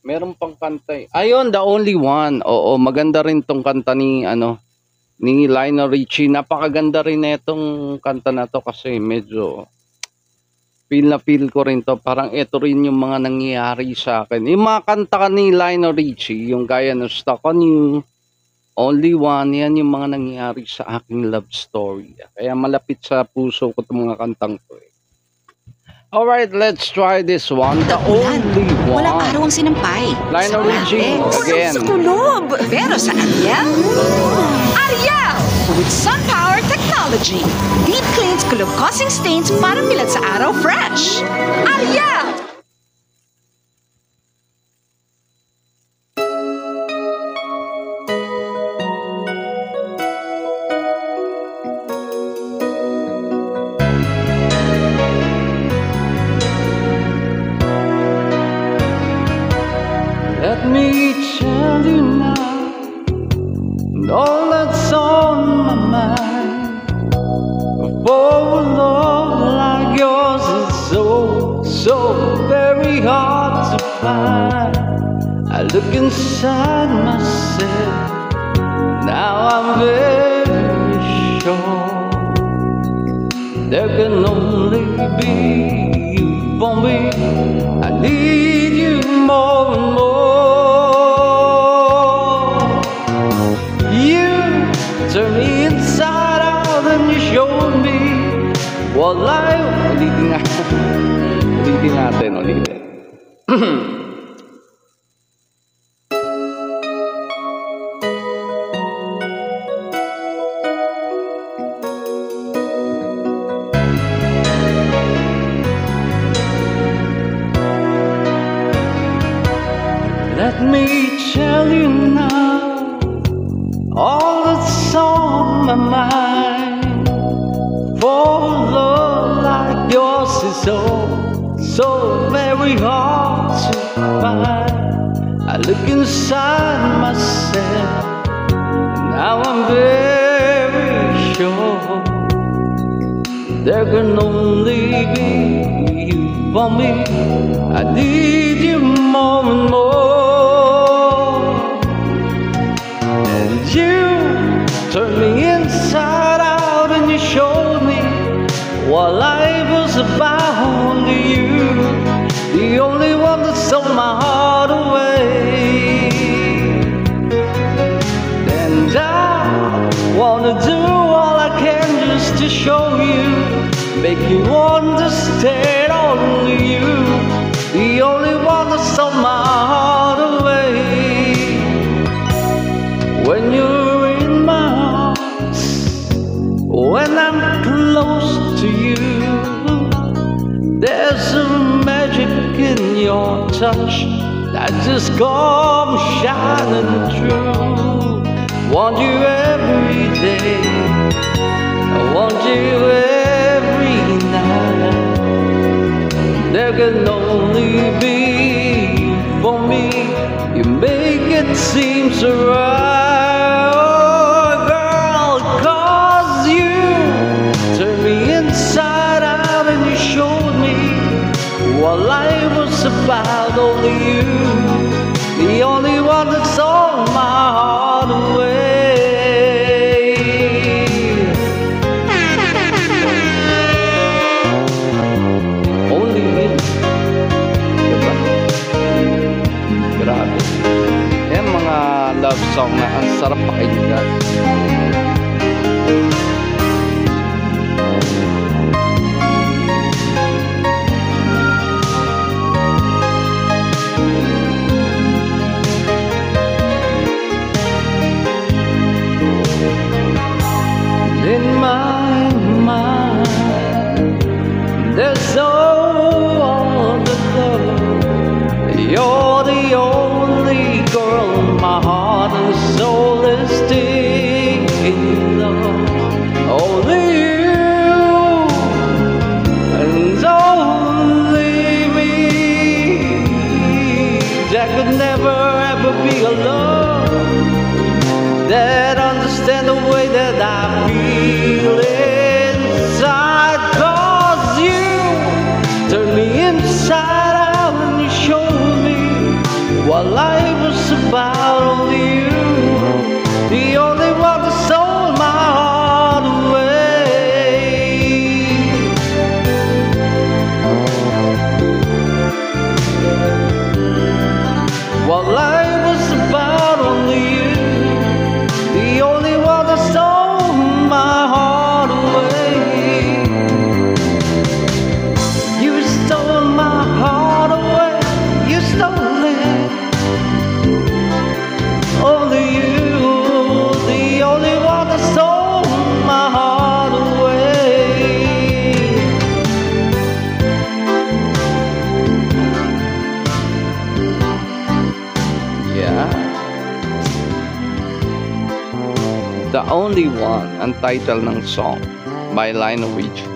Meron pang kanta eh. Ayun, The Only One. Oo, maganda rin tong kanta ni ni Lionel Richie. Napakaganda rin na itong kanta na to kasi medyo feel na feel ko rin to. Parang ito rin yung mga nangyayari sa akin. Yung mga kanta ni Lionel Richie, yung gaya ng Stuck on You, Only One, yan yung mga nangyayari sa aking love story. Kaya malapit sa puso ko itong mga kantang to eh. Alright, let's try this one. The Only One. Walang araw ang sinampay. Lionel Richie, again. Sa kulob. Pero sa Ariel? Ariel! With Sun Power Technology. Deep cleans kulob causing stains para milad sa araw fresh. Ariel! Let me tell you now, all that's on my mind. For love like yours is so very hard to find. I look inside myself, now I'm very sure there can only be you for me. I need you more and more. Turn me inside out and you showed me what life. Ulitin natin. Let me tell you now, all that's on my mind. For love like yours is so very hard to find. I look inside myself, now I'm very sure there can only be you for me. I need you more and more. You turned me inside out and you showed me what life was about. Only you, the only one that stole my heart away. And I wanna do all I can just to show you, make you understand. Only you, the only one that stole my heart away. When you're in my arms, when I'm close to you, there's a magic in your touch that just comes shining through. Want you every day, I want you every night. There can only be you for me. You make it seem so right. What life was about, only you, the only one that stole my heart away. Only you. Diba? Grabe. Yan mga love song na ang sarap pakinggan. In my mind, there's all the love. You're the only girl my heart and soul is deep in love. Only you and only me. There could never ever be a love that understand the way that I feel inside. 'Cause you turned me inside out and you showed me While life was about only you, the only one that stole my heart away. While life was about only you, the only one that stole my heart away. You stole my heart away, you stole it. Only you, the only one that stole my heart away. Yeah. The Only One ang title ng song by Lionel Richie.